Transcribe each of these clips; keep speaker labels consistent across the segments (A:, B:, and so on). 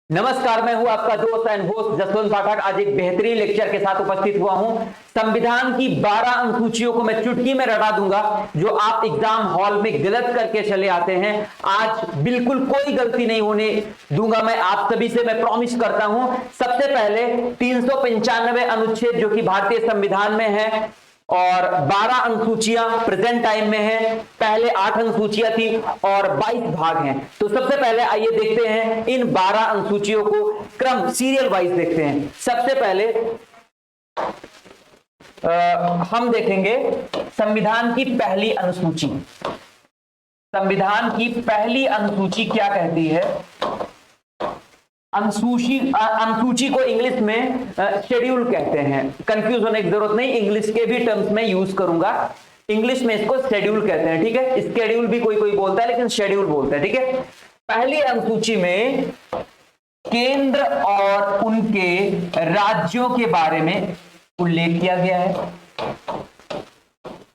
A: नमस्कार, मैं हूं आपका दोस्त एंड होस्ट जसवंत पाठक। आज एक बेहतरीन लेक्चर के साथ उपस्थित हुआ हूं। संविधान की 12 अनुसूचियों को मैं चुटकी में रटा दूंगा, जो आप एग्जाम हॉल में गलत करके चले आते हैं। आज बिल्कुल कोई गलती नहीं होने दूंगा मैं आप सभी से, मैं प्रॉमिस करता हूं। सबसे पहले 395 अनुच्छेद जो कि भारतीय संविधान में है और 12 अनुसूचियां प्रेजेंट टाइम में हैं। पहले 8 अनुसूचियां थी और 22 भाग हैं। तो सबसे पहले आइए देखते हैं इन 12 अनुसूचियों को क्रम सीरियल वाइज देखते हैं। सबसे पहले हम देखेंगे संविधान की पहली अनुसूची। संविधान की पहली अनुसूची क्या कहती है? अनुसूची को इंग्लिश में शेड्यूल कहते हैं। कंफ्यूज होने की जरूरत नहीं, इंग्लिश के भी टर्म्स में यूज करूंगा। इंग्लिश में इसको शेड्यूल कहते हैं, ठीक है। स्केड्यूल भी कोई कोई बोलता है, लेकिन शेड्यूल बोलते हैं, ठीक है। पहली अनुसूची में केंद्र और उनके राज्यों के बारे में उल्लेख किया गया है।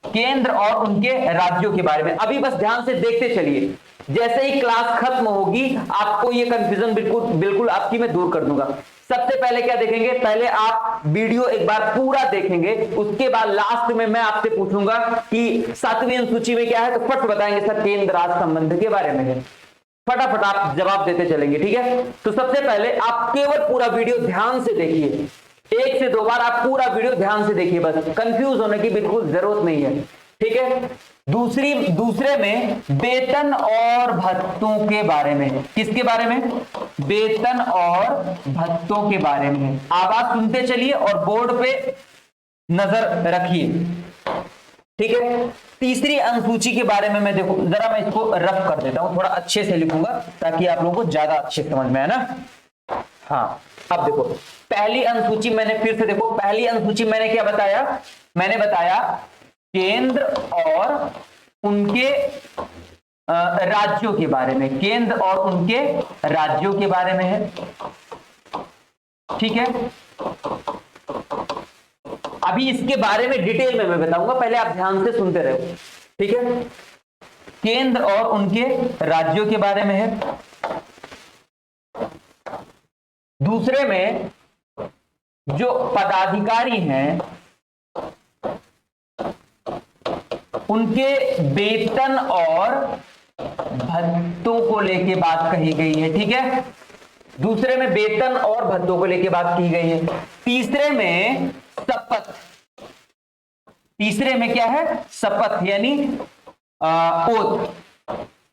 A: केंद्र और उनके राज्यों के बारे में अभी बस ध्यान से देखते चलिए। जैसे ही क्लास खत्म होगी आपको ये कंफ्यूजन बिल्कुल आपकी मैं दूर कर दूंगा। सबसे पहले क्या देखेंगे? पहले आप वीडियो एक बार पूरा देखेंगे, उसके बाद लास्ट में मैं आपसे पूछूंगा कि 7वीं अनुसूची में क्या है, तो फट बताएंगे सर केंद्र राज्य संबंध के बारे में है। फटाफट आप जवाब देते चलेंगे, ठीक है। तो सबसे पहले आप केवल पूरा वीडियो ध्यान से देखिए, 1 से 2 बार आप पूरा वीडियो ध्यान से देखिए, बस कंफ्यूज होने की बिल्कुल जरूरत नहीं है, ठीक है। दूसरे में वेतन और भत्तों के बारे में। किसके बारे में? वेतन और भत्तों के बारे में। आवाज सुनते चलिए और बोर्ड पे नजर रखिए, ठीक है। तीसरी अनुसूची के बारे में मैं देखो जरा मैं इसको रफ कर देता हूं, थोड़ा अच्छे से लिखूंगा ताकि आप लोगों को ज्यादा अच्छे समझ में आए ना। हाँ, अब देखो पहली अनुसूची मैंने फिर से देखो, पहली अनुसूची मैंने क्या बताया? मैंने बताया केंद्र और उनके राज्यों के बारे में। केंद्र और उनके राज्यों के बारे में है, ठीक है। अभी इसके बारे में डिटेल में मैं बताऊंगा, पहले आप ध्यान से सुनते रहो, ठीक है। केंद्र और उनके राज्यों के बारे में है। दूसरे में जो पदाधिकारी हैं उनके वेतन और भत्तों को लेके बात कही गई है, ठीक है। दूसरे में वेतन और भत्तों को लेके बात की गई है। तीसरे में शपथ। तीसरे में क्या है? शपथ, यानी ओथ।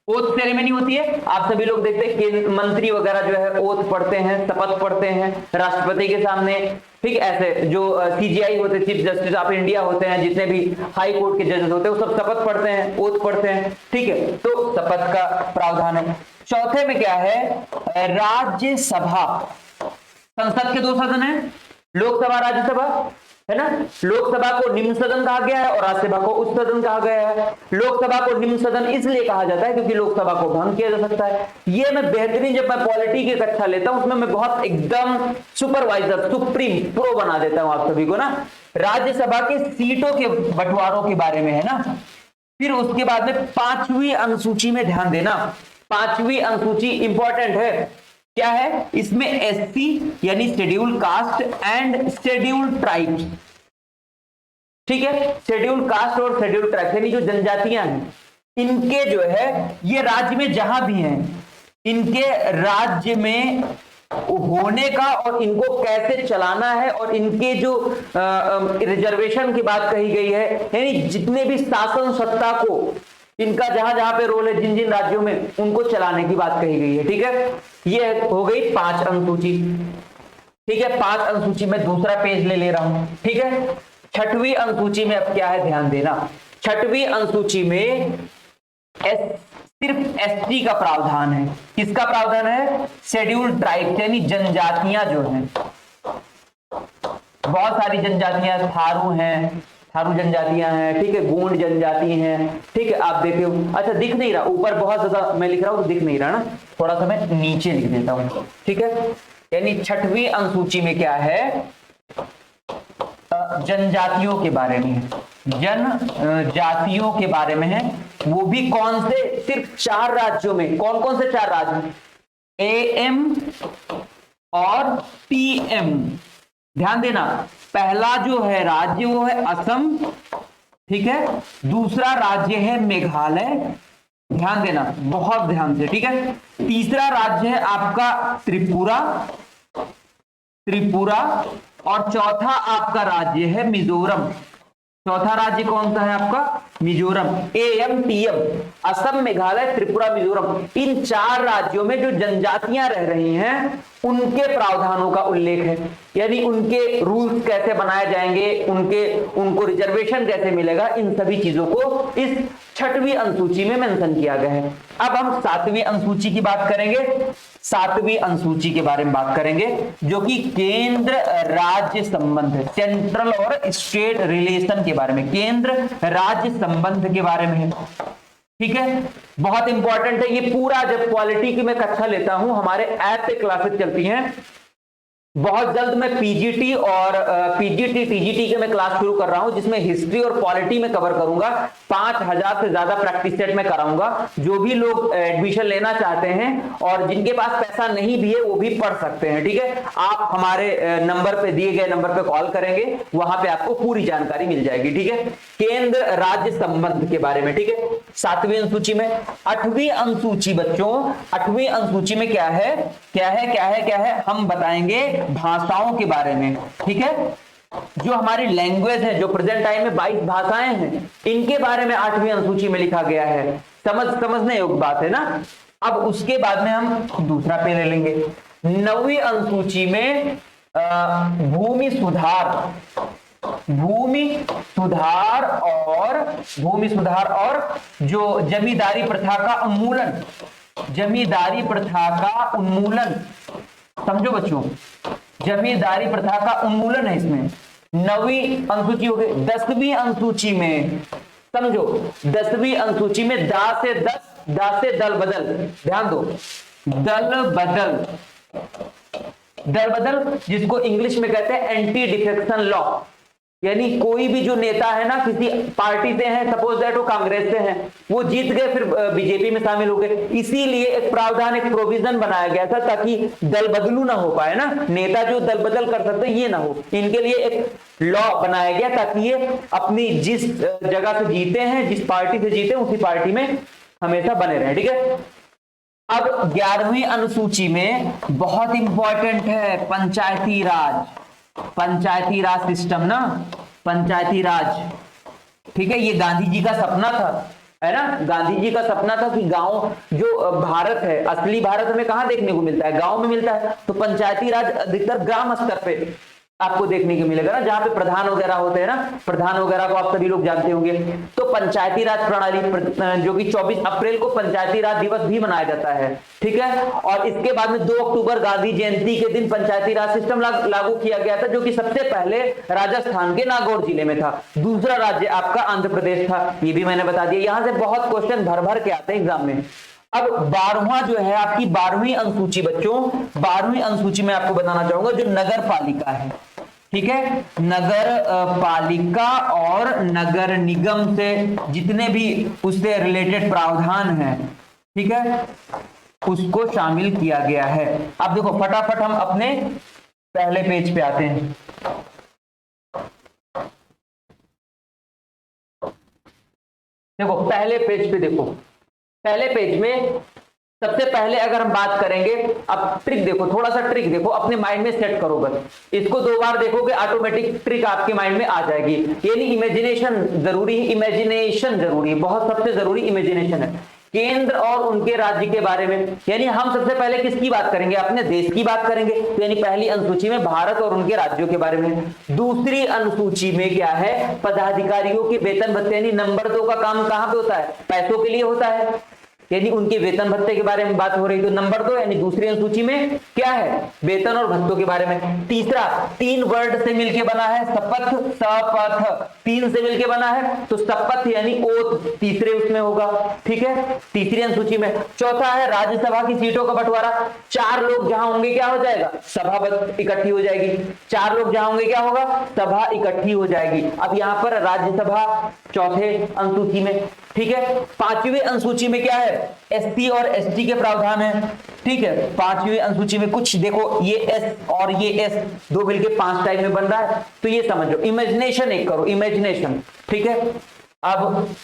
A: ओथ सेरेमनी होती है, आप सभी लोग देखते हैं कि मंत्री वगैरह जो है ओथ पढ़ते हैं, शपथ पढ़ते हैं राष्ट्रपति के सामने, ठीक। ऐसे जो सीजीआई होते हैं, चीफ जस्टिस ऑफ इंडिया होते हैं, जितने भी हाई कोर्ट के जजेस होते हैं, वो सब शपथ पढ़ते हैं, ओथ पढ़ते हैं, ठीक है। तो शपथ का प्रावधान है। चौथे में क्या है? राज्यसभा। संसद के 2 सदन है, लोकसभा राज्यसभा, है ना। लोकसभा को निम्न सदन कहा गया है और राज्यसभा को उच्च सदन कहा गया है। लोकसभा को निम्न सदन इसलिए कहा जाता है क्योंकि लोकसभा को भंग किया जा सकता है। ये मैं बेहतरीन, जब मैं पॉलिटी की कक्षा लेता हूं उसमें मैं बहुत एकदम सुपरवाइजर सुप्रीम प्रो बना देता हूं आप सभी को ना। राज्यसभा के सीटों के बंटवारों के बारे में है ना। फिर उसके बाद में 5वीं अनुसूची में ध्यान देना। 5वीं अनुसूची इंपॉर्टेंट है। क्या है इसमें? एससी यानी schedule caste and schedule tribes, ठीक है। शेड्यूल कास्ट और शेड्यूल ट्राइब्स यानी जो जनजातियां हैं, इनके जो है ये राज्य में जहां भी हैं, इनके राज्य में होने का और इनको कैसे चलाना है और इनके जो रिजर्वेशन की बात कही गई है, यानी जितने भी शासन सत्ता को इनका जहां जहां पे रोल है, जिन जिन राज्यों में, उनको चलाने की बात कही गई है, ठीक है। ये हो गई 5 अनुसूची, ठीक है। 5 अनुसूची में दूसरा पेज ले रहा हूं, ठीक है। 6वीं अनुसूची में अब क्या है ध्यान देना। 6वीं अनुसूची में सिर्फ एसटी का प्रावधान है। किसका प्रावधान है? शेड्यूल ट्राइब, यानी जनजातियां जो हैं, बहुत सारी जनजातियां, थारू हैं, थारू जनजातियां हैं, ठीक है। गोंड जनजाति हैं, ठीक है। आप देखते हो, अच्छा दिख नहीं रहा, ऊपर बहुत ज्यादा मैं लिख रहा हूं तो दिख नहीं रहा ना, थोड़ा सा मैं नीचे लिख देता हूं, ठीक है। यानी 6वीं अनुसूची में क्या है? जनजातियों के बारे में है। जनजातियों के बारे में है, वो भी कौन से? सिर्फ 4 राज्यों में। कौन कौन से 4 राज्य? AM, और टीएम। ध्यान देना, पहला जो है राज्य वो है असम, ठीक है, दूसरा राज्य है मेघालय, ध्यान देना बहुत ध्यान से, ठीक है, तीसरा राज्य है आपका त्रिपुरा, त्रिपुरा, और चौथा आपका राज्य है मिजोरम। चौथा राज्य कौन सा है आपका? मिजोरम। AMTM, असम, मेघालय, त्रिपुरा, मिजोरम, इन 4 राज्यों में जो जनजातियां रह रही हैं उनके प्रावधानों का उल्लेख है, यानी उनके रूल्स कैसे बनाए जाएंगे, उनको रिजर्वेशन कैसे मिलेगा, इन सभी चीजों को इस 6वीं अनुसूची में मेंशन किया गया है। अब हम 7वीं अनुसूची की बात करेंगे। 7वीं अनुसूची के बारे में बात करेंगे, जो कि केंद्र राज्य संबंध, सेंट्रल और स्टेट रिलेशन के बारे में, केंद्र राज्य संबंध के बारे में है, ठीक है, बहुत इंपॉर्टेंट है ये पूरा। जब क्वालिटी की मैं कक्षा लेता हूं, हमारे ऐप पे क्लासेस चलती हैं, बहुत जल्द मैं पीजीटी और पीजीटी टीजीटी के मैं क्लास शुरू कर रहा हूं, जिसमें हिस्ट्री और पॉलिटी में कवर करूंगा। 5000 से ज्यादा प्रैक्टिस सेट में कराऊंगा। जो भी लोग एडमिशन लेना चाहते हैं और जिनके पास पैसा नहीं भी है वो भी पढ़ सकते हैं, ठीक है। आप हमारे नंबर पे, दिए गए नंबर पे कॉल करेंगे, वहां पे आपको पूरी जानकारी मिल जाएगी, ठीक है, केंद्र राज्य संबंध के बारे में, ठीक है। 7वीं अनुसूची में 8वीं अनुसूची बच्चों, 8वीं अनुसूची में क्या है, क्या है, क्या है, क्या है, हम बताएंगे भाषाओं के बारे में, ठीक है। जो हमारी लैंग्वेज है, जो प्रेजेंट टाइम में 22 भाषाएं हैं, इनके बारे में 8वीं अनुसूची में लिखा गया है। समझने योग्य बात है ना। अब उसके बाद में हम दूसरा पे ले लेंगे। 9वीं अनुसूची में भूमि सुधार, भूमि सुधार और जो जमींदारी प्रथा का उन्मूलन, जमींदारी प्रथा का उन्मूलन, समझो बच्चों, जमींदारी प्रथा का उन्मूलन है इसमें। 9वीं अनुसूची हो गई। 10वीं अनुसूची में समझो, 10वीं अनुसूची में दा से दल बदल, ध्यान दो, दल बदल, जिसको इंग्लिश में कहते हैं एंटी डिफेक्शन लॉ, यानी कोई भी जो नेता है ना, किसी पार्टी से है, सपोज दैट वो कांग्रेस से है, वो जीत गए, फिर बीजेपी में शामिल हो गए, इसीलिए एक प्रावधान, एक प्रोविजन बनाया गया था ताकि दल बदलू ना हो पाए ना, नेता जो दल बदल कर सकते ये ना हो, इनके लिए एक लॉ बनाया गया ताकि ये अपनी जिस जगह से जीते हैं, जिस पार्टी से जीते उसी पार्टी में हमेशा बने रहे, ठीक है। अब 11वीं अनुसूची में बहुत इंपॉर्टेंट है पंचायती राज, पंचायती राज सिस्टम ना, पंचायती राज, ठीक है। ये गांधी जी का सपना था, है ना, गांधी जी का सपना था कि गांव, जो भारत है, असली भारत हमें कहां देखने को मिलता है? गांव में मिलता है। तो पंचायती राज अधिकतर ग्राम स्तर पे आपको देखने को मिलेगा ना, जहां पे प्रधान वगैरह होते हैं ना, प्रधान वगैरह को आप सभी लोग जानते होंगे। तो पंचायती राज प्रणाली, जो कि 24 अप्रैल को पंचायती राज दिवस भी मनाया जाता है, ठीक है। और इसके बाद में 2 अक्टूबर गांधी जयंती के दिन पंचायती राज सिस्टम लागू किया गया था, जो कि सबसे पहले राजस्थान के नागौर जिले में था। दूसरा राज्य आपका आंध्र प्रदेश था, ये भी मैंने बता दिया। यहां से बहुत क्वेश्चन भर के आते हैं एग्जाम में। अब 12वां जो है आपकी 12वीं अनुसूची बच्चों, 12वीं अनुसूची में आपको बताना चाहूंगा जो नगर पालिका है, ठीक है, नगर पालिका और नगर निगम से जितने भी उससे रिलेटेड प्रावधान हैं, ठीक है, उसको शामिल किया गया है। अब देखो फटाफट हम अपने पहले पेज पे आते हैं। देखो पहले पेज पे, देखो पहले पेज में सबसे पहले अगर हम बात करेंगे, अब ट्रिक देखो, थोड़ा सा ट्रिक देखो, अपने माइंड में सेट करो बस, इसको 2 बार देखोगे ऑटोमेटिक ट्रिक आपके माइंड में आ जाएगी। यानी इमेजिनेशन जरूरी है, इमेजिनेशन जरूरी है, बहुत सबसे जरूरी इमेजिनेशन है। केंद्र और उनके राज्य के बारे में, यानी हम सबसे पहले किसकी बात करेंगे? अपने देश की बात करेंगे। तो यानी पहली अनुसूची में भारत और उनके राज्यों के बारे में। दूसरी अनुसूची में क्या है? पदाधिकारियों के वेतन भत्ते, यानी नंबर 2 का काम कहां पे होता है? पैसों के लिए होता है, यानी उनके वेतन भत्ते के बारे में बात हो रही। तो नंबर 2 यानी दूसरी अनुसूची में क्या है? वेतन और भत्तों के बारे में। तीसरा 3 वर्ड से मिलके बना है, शपथ, शपथ 3 से मिलके बना है, तो शपथ यानी ओथ तीसरे उसमें होगा, ठीक है, तीसरी अनुसूची में। चौथा है राज्यसभा की सीटों का बंटवारा। 4 लोग जहां होंगे क्या हो जाएगा? सभा इकट्ठी हो जाएगी। 4 लोग जहां होंगे क्या होगा? सभा इकट्ठी हो जाएगी। अब यहां पर राज्यसभा चौथे अनुसूची में। ठीक है। पांचवी अनुसूची में क्या है, एससी और एसटी के प्रावधान है, ठीक है। पांचवी अनुसूची में कुछ देखो, ये एस और ये एस दो मिलके 5 टाइप में बन रहा है, तो ये समझ लो, इमेजिनेशन एक करो, इमेजिनेशन, ठीक है। अब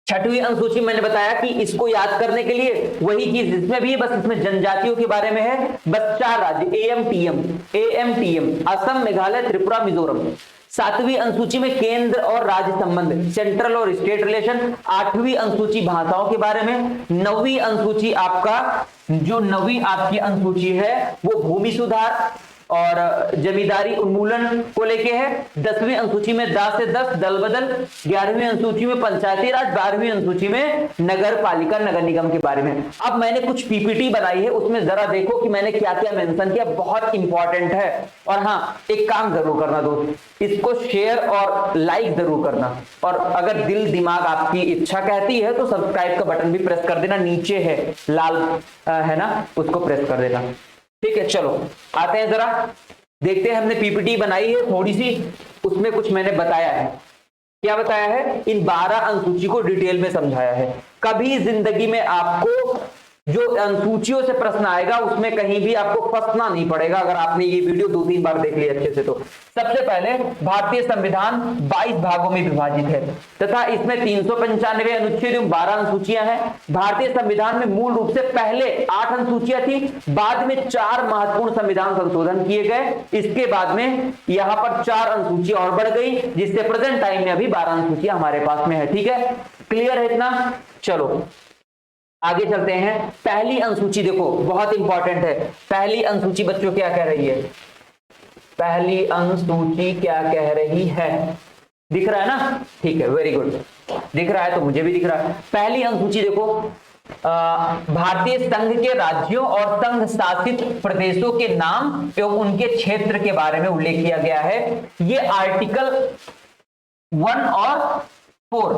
A: छठवीं अनुसूची मैंने बताया कि इसको याद करने के लिए वही चीज इसमें भी है, बस इसमें जनजातियों के बारे में है, बस 4 राज्य, एएमटीएम, असम, मेघालय, त्रिपुरा, मिजोरम। सातवीं अनुसूची में केंद्र और राज्य संबंध, सेंट्रल और स्टेट रिलेशन। आठवीं अनुसूची भाषाओं के बारे में। नौवीं अनुसूची आपका, जो नौवीं आपकी अनुसूची है वो भूमि सुधार और जमींदारी उन्मूलन को लेके है। 10वीं अनुसूची में दा से 10 दल बदल। 11वीं अनुसूची में पंचायती राज। 12वीं अनुसूची में नगर पालिका नगर निगम के बारे में। अब मैंने कुछ पीपीटी बनाई है, उसमें जरा देखो कि मैंने क्या क्या मेंशन किया, बहुत इंपॉर्टेंट है। और हाँ, एक काम जरूर करना दोस्त, इसको शेयर और लाइक जरूर करना, और अगर दिल दिमाग आपकी इच्छा कहती है तो सब्सक्राइब का बटन भी प्रेस कर देना, नीचे है लाल है ना, उसको प्रेस कर देना, ठीक है। चलो आते हैं, जरा देखते हैं, हमने पीपीटी बनाई है थोड़ी सी, उसमें कुछ मैंने बताया है। क्या बताया है, इन 12 अनुसूची को डिटेल में समझाया है। कभी जिंदगी में आपको जो अनुसूचियों से प्रश्न आएगा उसमें कहीं भी आपको फंसना नहीं पड़ेगा, अगर आपने ये वीडियो 2-3 बार देख ली अच्छे से तो। सबसे पहले, भारतीय संविधान 22 भागों में विभाजित है तथा इसमें 395 अनुच्छेद एवं 12 अनुसूचियां हैं। भारतीय संविधान में मूल रूप से पहले 8 अनुसूचियां थी, बाद में 4 महत्वपूर्ण संविधान संशोधन किए गए। इसके बाद में यहां पर 4 अनुसूचियां और बढ़ गई, जिससे प्रेजेंट टाइम में अभी 12 अनुसूचियां हमारे पास में है, ठीक है। क्लियर है इतना? चलो आगे चलते हैं। पहली अनुसूची देखो, बहुत इंपॉर्टेंट है। पहली अनुसूची बच्चों क्या कह रही है, पहली अनुसूची क्या कह रही है, दिख रहा है ना? ठीक है, वेरी गुड, दिख रहा है तो मुझे भी दिख रहा है। पहली अनुसूची देखो, भारतीय संघ के राज्यों और संघ शासित प्रदेशों के नाम एवं उनके क्षेत्र के बारे में उल्लेख किया गया है। ये आर्टिकल 1 और 4,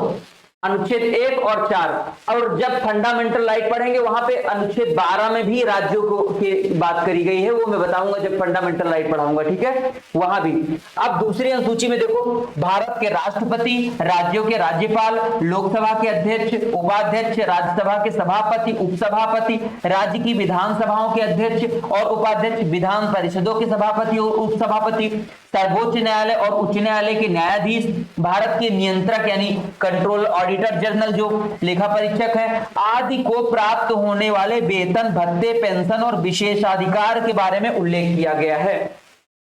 A: अनुच्छेद 1 और 4, और जब फंडामेंटल राइट पढ़ेंगे वहां पे अनुच्छेद 12 में भी राज्यों को की बात करी गई है, वो मैं बताऊंगा जब फंडामेंटल राइट पढ़ाऊंगा, ठीक है, वहां भी। अब दूसरी अनुसूची में देखो, भारत के राष्ट्रपति, राज्यों के राज्यपाल, लोकसभा के अध्यक्ष, उपाध्यक्ष, राज्यसभा के सभापति, उपसभापति, राज्य की विधानसभाओं के अध्यक्ष और उपाध्यक्ष, विधान परिषदों के सभापति और उपसभापति, सर्वोच्च न्यायालय और उच्च न्यायालय के न्यायाधीश, भारत के नियंत्रक यानी कंट्रोल ऑडिटर जनरल जो लेखा परीक्षक है, आदि को प्राप्त होने वाले वेतन, भत्ते, पेंशन और विशेषाधिकार के बारे में उल्लेख किया गया है।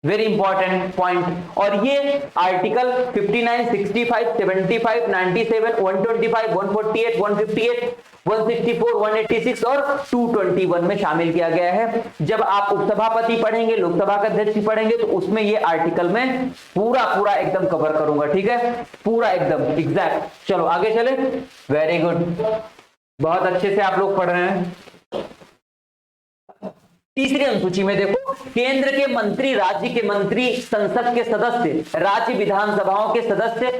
A: Very important point. और ये आर्टिकल 59, 65, 75, 97, 125, 148, 158, 164, 186 और 221 में शामिल किया गया है। जब आप उपसभापति पढ़ेंगे, लोकसभा का अध्यक्ष पढ़ेंगे, तो उसमें ये आर्टिकल में पूरा पूरा एकदम कवर करूंगा, ठीक है, पूरा एकदम एग्जैक्ट। चलो आगे चले। वेरी गुड, बहुत अच्छे से आप लोग पढ़ रहे हैं। तीसरी अनुसूची में देखो, केंद्र के मंत्री, राज्य के मंत्री, संसद के सदस्य, राज्य विधानसभाओं के सदस्य,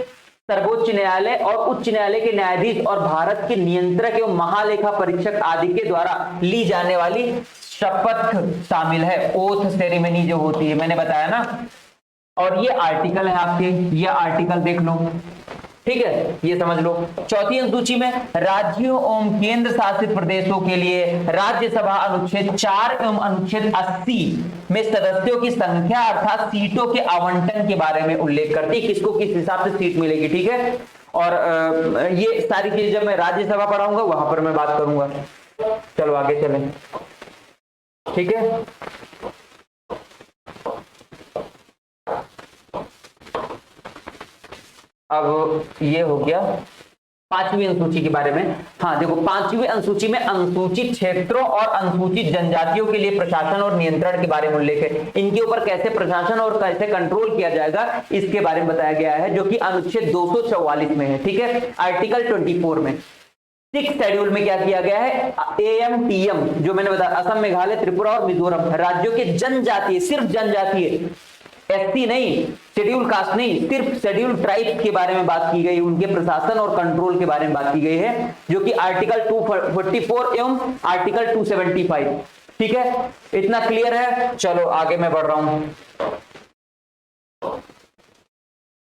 A: सर्वोच्च न्यायालय और उच्च न्यायालय के न्यायाधीश और भारत के नियंत्रक एवं महालेखा परीक्षक आदि के द्वारा ली जाने वाली शपथ शामिल है। ओथ सेरेमनी जो होती है, मैंने बताया ना। और ये आर्टिकल है आपके, ये आर्टिकल देख लो, ठीक है, ये समझ लो। चौथी अनुसूची में राज्यों एवं केंद्र शासित प्रदेशों के लिए राज्यसभा अनुच्छेद 4 एवं अनुच्छेद 80 में सदस्यों की संख्या अर्थात सीटों के आवंटन के बारे में उल्लेख करती है, किसको किस हिसाब से सीट मिलेगी, ठीक है। और ये सारी चीजें जब मैं राज्यसभा पढ़ाऊंगा वहां पर मैं बात करूंगा। चलो आगे चलें, ठीक है। अब ये हो गया पांचवी अनुसूची के बारे में। हाँ देखो, पांचवी अनुसूची में अनुसूचित क्षेत्रों और अनुसूचित जनजातियों के लिए प्रशासन और नियंत्रण के बारे में उल्लेख है। इनके ऊपर कैसे प्रशासन और कैसे कंट्रोल किया जाएगा इसके बारे में बताया गया है, जो कि अनुच्छेद 244 में है, ठीक है, आर्टिकल 24 में। 6 शेड्यूल में क्या किया गया है, एएमटीएम जो मैंने बताया, असम, मेघालय, त्रिपुरा और मिजोरम राज्यों के जनजातीय, सिर्फ जनजातीय, एससी नहीं, शेड्यूल कास्ट नहीं, सिर्फ शेड्यूल ट्राइब के बारे में बात की गई, उनके प्रशासन और कंट्रोल के बारे में बात की गई है, जो कि आर्टिकल 244 एवं आर्टिकल 275, ठीक है, इतना क्लियर है। चलो आगे मैं बढ़ रहा हूं।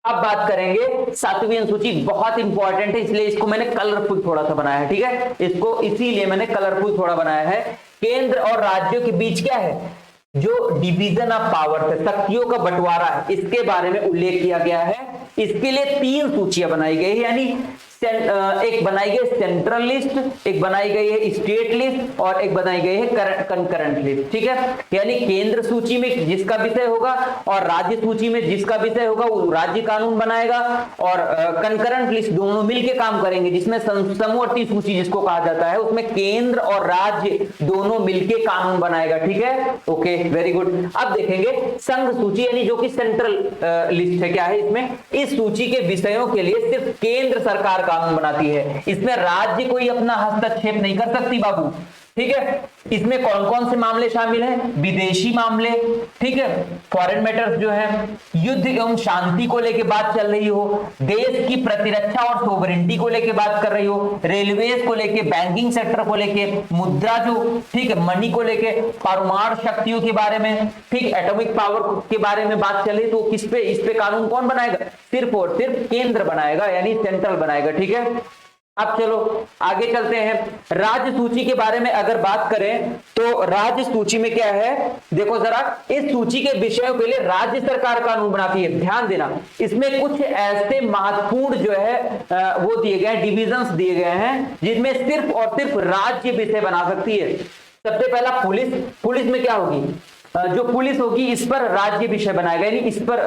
A: अब बात करेंगे 7वीं अनुसूची, बहुत इंपॉर्टेंट है इसलिए इसको मैंने कलरफुल थोड़ा सा बनाया है, ठीक है, इसको इसीलिए मैंने कलरफुल थोड़ा बनाया है। केंद्र और राज्यों के बीच क्या है, जो डिवीजन ऑफ पावर है, शक्तियों का बंटवारा है, इसके बारे में उल्लेख किया गया है। इसके लिए 3 सूचियां बनाई गई, यानी एक बनाई गई सेंट्रल लिस्ट, एक बनाई गई है स्टेट लिस्ट और एक बनाई गई है कंकरेंट लिस्ट, ठीक है। यानी केंद्र सूची में जिसका विषय होगा और राज्य सूची में जिसका विषय होगा वो राज्य कानून बनाएगा, और कंकरेंट लिस्ट दोनों मिलकर काम करेंगे, जिसमें समवर्ती सूची जिसको कहा जाता है उसमें केंद्र और राज्य दोनों मिलकर कानून बनाएगा, ठीक है। Okay, very good. अब देखेंगे संघ सूची, यानी जो कि सेंट्रल लिस्ट है, क्या है इसमें, इस सूची के विषयों के लिए सिर्फ केंद्र सरकार कानून बनाती है, इसमें राज्य कोई अपना हस्तक्षेप नहीं कर सकती बाबू, ठीक है। इसमें कौन कौन से मामले शामिल हैं, विदेशी मामले, ठीक है, फॉरेन मैटर्स जो है, युद्ध एवं शांति को लेकर बात चल रही हो, देश की प्रतिरक्षा और सोवरेनिटी को लेकर बात कर रही हो, रेलवेज को लेकर, बैंकिंग सेक्टर को लेकर, मुद्रा जो, ठीक है, मनी को लेकर, परमाणु शक्तियों के बारे में, ठीक, एटॉमिक पावर के बारे में बात चल रही, तो किस पे, इस पे कानून कौन बनाएगा, सिर्फ और सिर्फ केंद्र बनाएगा, यानी सेंट्रल बनाएगा, ठीक है। अब चलो आगे चलते हैं। राज्य सूची के बारे में अगर बात करें तो राज्य सूची में क्या है, देखो जरा, इस सूची के विषयों के लिए राज्य सरकार कानून बनाती है, ध्यान देना। इसमें कुछ ऐसे महत्वपूर्ण जो है वो दिए गए हैं, डिविजन्स दिए गए हैं, जिसमें सिर्फ और सिर्फ राज्य विषय बना सकती है। सबसे पहला पुलिस, पुलिस में क्या होगी, जो पुलिस होगी इस पर राज्य विषय बनाएगा, यानी इस पर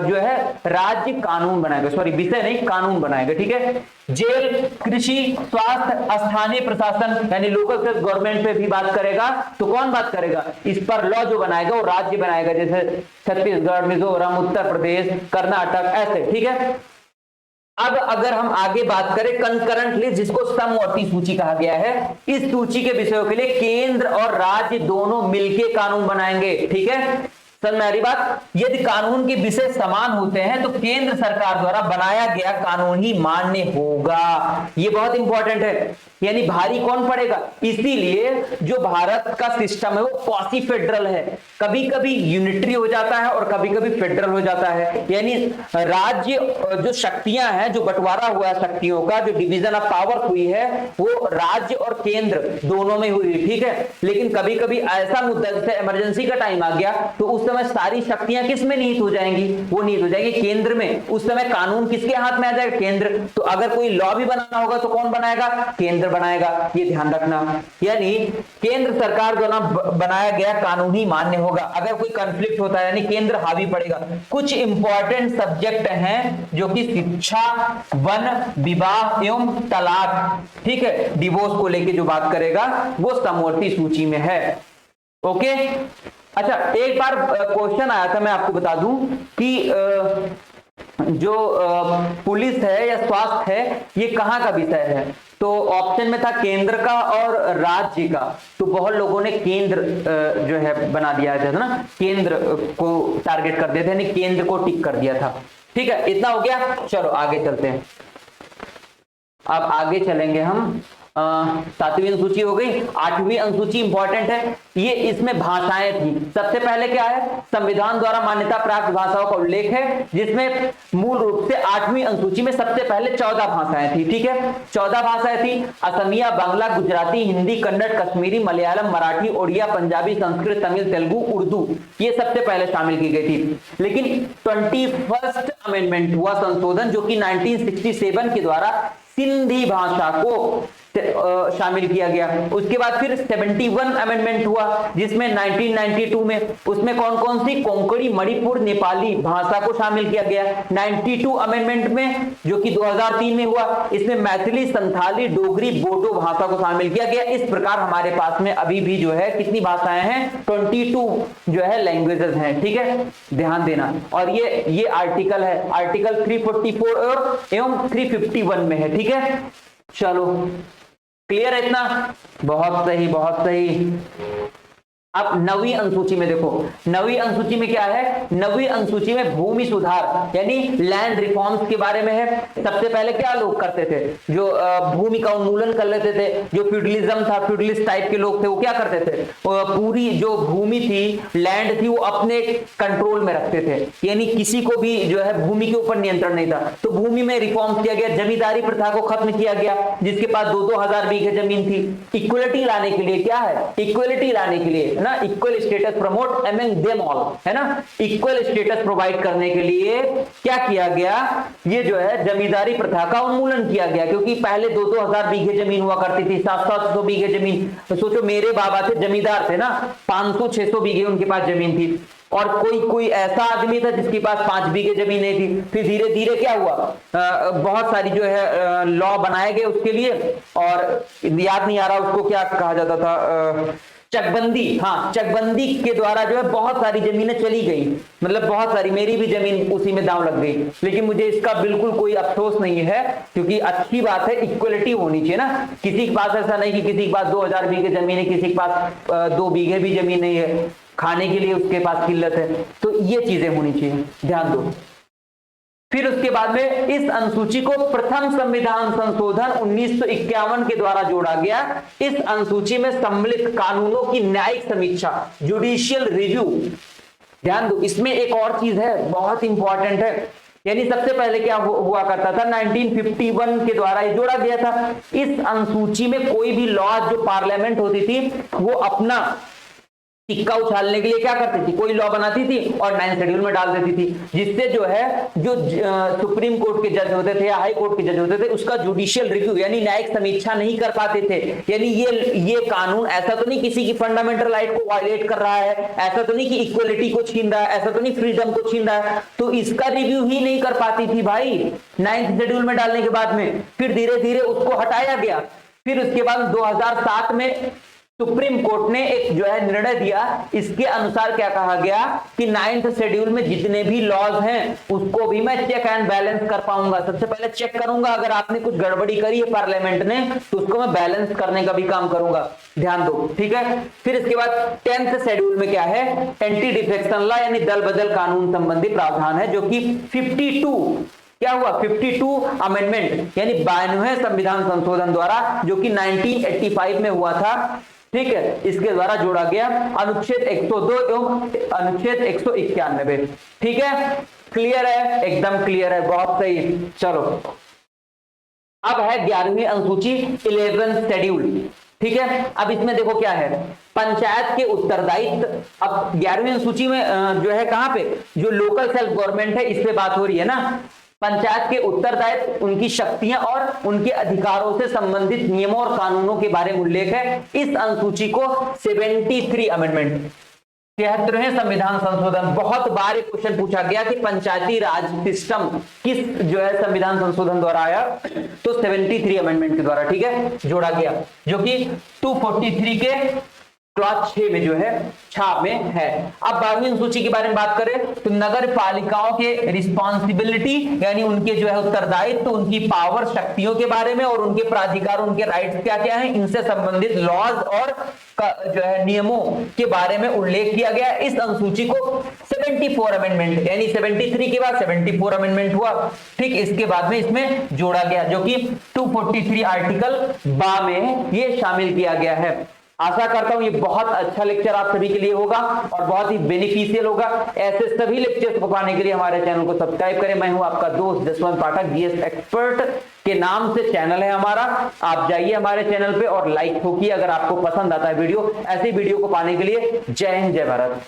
A: जो है राज्य कानून बनाएगा, सॉरी विषय नहीं कानून बनाएगा, ठीक है। जेल, कृषि, स्वास्थ्य, स्थानीय प्रशासन यानी लोकल गवर्नमेंट पे भी बात करेगा, तो कौन बात करेगा, इस पर लॉ जो बनाएगा वो राज्य बनाएगा, जैसे छत्तीसगढ़, मिजोरम, उत्तर प्रदेश, कर्नाटक, ऐसे, ठीक है। अब अगर हम आगे बात करें कंकरेंट लिस्ट, जिसको समवर्ती सूची कहा गया है, इस सूची के विषयों के लिए केंद्र और राज्य दोनों मिलकर कानून बनाएंगे, ठीक है। समझ में आ रही बात। यदि कानून के विषय समान होते हैं तो केंद्र सरकार द्वारा बनाया गया कानून ही मान्य होगा, ये बहुत इंपॉर्टेंट है, यानी भारी कौन पड़ेगा। इसीलिए जो भारत का सिस्टम है वो क्वासी फेडरल है, कभी कभी यूनिटरी हो जाता है और कभी कभी फेडरल हो जाता है, यानी राज्य जो शक्तियां हैं, जो बंटवारा हुआ है शक्तियों का, जो डिवीजन ऑफ पावर हुई है वो राज्य और केंद्र दोनों में हुई, ठीक है। लेकिन कभी कभी ऐसा मुद्दा जैसे इमरजेंसी का टाइम आ गया तो उस समय सारी शक्तियां किस में निहित हो जाएंगी, वो निहित हो जाएगी केंद्र में, उस समय कानून किसके हाथ में आ जाएगा, केंद्र। तो अगर कोई लॉ भी बनाना होगा तो कौन बनाएगा, केंद्र बनाएगा, ये ध्यान रखना। यानी केंद्र सरकार द्वारा बनाया गया कानून ही मान्य होगा, अगर कोई कॉन्फ्लिक्ट होता है यानी केंद्र हावी पड़ेगा। कुछ इंपॉर्टेंट सब्जेक्ट हैं जो कि शिक्षा, वन, विवाह एवं तलाक, ठीक है, डिवोर्स को लेके जो बात करेगा वो समवर्ती सूची में है। ओके, अच्छा एक बार क्वेश्चन आया था, मैं आपको बता दूं कि जो पुलिस है या स्वास्थ्य है ये कहां का विषय है, तो ऑप्शन में था केंद्र का और राज्य का, तो बहुत लोगों ने केंद्र जो है बना दिया था ना, केंद्र को टारगेट कर दिया था, यानी केंद्र को टिक कर दिया था। ठीक है, इतना हो गया, चलो आगे चलते हैं। अब आगे चलेंगे हम, 7वीं अनुसूची हो गई। 8वीं अनुसूची इंपॉर्टेंट है, ये इसमें भाषाएं थी। सबसे पहले क्या है, संविधान द्वारा मान्यता प्राप्त भाषाओं का उल्लेख है, जिसमें मूल रूप से 8वीं अनुसूची में सबसे पहले 14 भाषाएं थी, ठीक है, 14 भाषाएं थी। असमिया, बांग्ला, गुजराती, हिंदी, कन्नड़, कश्मीरी, मलयालम, मराठी, उड़िया, पंजाबी, संस्कृत, तमिल, तेलुगु, उर्दू, ये सबसे पहले शामिल की गई थी। लेकिन 21st अमेंडमेंट हुआ, संशोधन, जो कि 1967 के द्वारा सिंधी भाषा को शामिल किया गया। उसके बाद फिर 71 अमेंडमेंट हुआ, जिसमें 1992 में उसमें कौन कौन सी, कोंकणी, मणिपुर, नेपाली भाषा को शामिल किया गया। 92 अमेंडमेंट में जो कि 2003 में हुआ, इसमें मैथिली, संथाली, डोगरी, बोडो भाषा को शामिल किया गया। इस प्रकार हमारे पास में अभी भी जो है कितनी भाषाएं हैं, 22 जो है लैंग्वेजेस हैं, ठीक है, ध्यान देना। और ये आर्टिकल है, आर्टिकल 344 और एवं 351 में है, ठीक है। चलो क्लियर है इतना, बहुत सही बहुत सही। अब 9वीं अनुसूची में देखो, 9वीं अनुसूची में क्या है, 9वीं अनुसूची में भूमि सुधार यानी लैंड रिफॉर्म्स के बारे में है। सबसे पहले क्या लोग करते थे, जो भूमि का उन्मूलन कर लेते थे, जो फ्यूडलिज्म था, फ्यूडलिस्ट टाइप के लोग थे, वो क्या करते थे, पूरी जो भूमि थी, लैंड थी, वो अपने कंट्रोल में रखते थे, यानी किसी को भी जो है भूमि के ऊपर नियंत्रण नहीं था। तो भूमि में रिफॉर्म्स किया गया, जमींदारी प्रथा को खत्म किया गया, जिसके पास 2-2 हजार बीघे जमीन थी। इक्वलिटी लाने के लिए क्या है, इक्वलिटी लाने के लिए ना, equal status promote among them all, है ना, इक्वल स्टेटस प्रोवाइड करने के लिए क्या किया गया, ये जो है जमींदारी प्रथा का उन्मूलन किया गया। क्योंकि पहले 2-2 हजार बीघे जमीन हुआ करती थी, 700-800 बीघे जमीन। तो सोचो मेरे बाबा थे जमींदार थे ना, 500-600 बीघे उनके पास जमीन थी, और कोई ऐसा आदमी था जिसके पास 5 बीघे जमीन नहीं थी। फिर धीरे धीरे क्या हुआ, बहुत सारी जो है लॉ बनाए गए उसके लिए, और याद नहीं आ रहा उसको क्या कहा जाता था, चकबंदी, हाँ चकबंदी के द्वारा जो है बहुत सारी जमीनें चली गई, मतलब बहुत सारी, मेरी भी जमीन उसी में दांव लग गई। लेकिन मुझे इसका बिल्कुल कोई अफसोस नहीं है, क्योंकि अच्छी बात है, इक्वलिटी होनी चाहिए ना। किसी के पास ऐसा नहीं कि किसी के पास 2000 बीघे जमीन है, किसी के पास 2 बीघे भी जमीन नहीं है, खाने के लिए उसके पास किल्लत है। तो ये चीजें होनी चाहिए, ध्यान दो। फिर उसके बाद में इस अनुसूची को प्रथम संविधान संशोधन 1951 के द्वारा जोड़ा गया। इस अनुसूची में सम्मिलित कानूनों की न्यायिक समीक्षा, जुडिशियल रिव्यू, ध्यान दो, इसमें एक और चीज है बहुत इंपॉर्टेंट है। यानी सबसे पहले क्या हुआ करता था, 1951 के द्वारा ये जोड़ा गया था। इस अनुसूची में कोई भी लॉ जो पार्लियामेंट होती थी वो अपना सिक्का उछालने के लिए क्या करती थी, कोई लॉ बनाती थी और 9 शेड्यूल में डाल देती थी, जिससे जो है जो सुप्रीम कोर्ट के जज होते थे या हाई कोर्ट के जज होते थे उसका जुडिशियल रिव्यू यानी न्यायिक समीक्षा नहीं कर पाते थे। यानी ये कानून ऐसा तो नहीं किसी की फंडामेंटल राइट को वायलेट कर रहा है, ऐसा तो नहीं कि इक्वलिटी को छीन रहा है, ऐसा तो नहीं फ्रीडम को छीन रहा है, तो इसका रिव्यू ही नहीं कर पाती थी भाई 9th शेड्यूल में डालने के बाद में। फिर धीरे धीरे उसको हटाया गया। फिर उसके बाद 2007 में सुप्रीम कोर्ट ने एक जो है निर्णय दिया, इसके अनुसार क्या कहा गया कि 9th शेड्यूल में जितने भी लॉज हैं उसको भी मैं चेक एंड बैलेंस कर पाऊंगा। सबसे पहले चेक करूंगा, अगर आपने कुछ गड़बड़ी करी है पार्लियामेंट ने तो उसको मैं बैलेंस करने का भी काम करूंगा, ध्यान दो, ठीक है। फिर इसके बाद 10th शेड्यूल में क्या है, एंटी डिफेक्शन लॉ यानी दल बदल कानून संबंधी प्रावधान है, जो कि 52 क्या हुआ 52 अमेंडमेंट यानी 92वें संविधान संशोधन द्वारा, जो कि 1985 में हुआ था, ठीक है, इसके द्वारा जोड़ा गया। अनुच्छेद 102 एवं अनुच्छेद 191, ठीक है, क्लियर है, एकदम क्लियर है, बहुत सही। चलो अब है 11वीं अनुसूची 11th शेड्यूल, ठीक है। अब इसमें देखो क्या है, पंचायत के उत्तरदायित्व। अब 11वीं अनुसूची में जो है कहां पे, जो लोकल सेल्फ गवर्नमेंट है इस पे बात हो रही है ना। पंचायत के उत्तरदायित्व, उनकी शक्तियां और उनके अधिकारों से संबंधित नियमों और कानूनों के बारे में उल्लेख है। इस अनुसूची को 73 अमेंडमेंट 73वें संविधान संशोधन, बहुत बार एक क्वेश्चन पूछा गया कि पंचायती राज सिस्टम किस जो है संविधान संशोधन द्वारा आया, तो 73 अमेंडमेंट के द्वारा, ठीक है, जोड़ा गया, जो कि 243 के क्लॉज 6 में जो है छाप में है। अब 12वीं अनुसूची के बारे में बात करें तो नगर पालिकाओं के रिस्पॉन्सिबिलिटी यानी उनके जो है उत्तरदायित्व, उनकी पावर, शक्तियों के बारे में और उनके प्राधिकार, उनके राइट्स क्या क्या हैं, इनसे संबंधित लॉज और जो है नियमों के बारे में उल्लेख किया गया। इस अनुसूची को 74 अमेंडमेंट यानी 73 के बाद 74 अमेंडमेंट हुआ, ठीक, इसके बाद में इसमें जोड़ा गया, जो कि 243 आर्टिकल 12 में ये शामिल किया गया है। आशा करता हूं ये बहुत अच्छा लेक्चर आप सभी के लिए होगा और बहुत ही बेनिफिशियल होगा। ऐसे सभी लेक्चर्स को पाने के लिए हमारे चैनल को सब्सक्राइब करें। मैं हूं आपका दोस्त जसवंत पाठक, जीएस एक्सपर्ट के नाम से चैनल है हमारा। आप जाइए हमारे चैनल पे और लाइक ठोकिए अगर आपको पसंद आता है वीडियो। ऐसे वीडियो को पाने के लिए जय हिंद, जय भारत।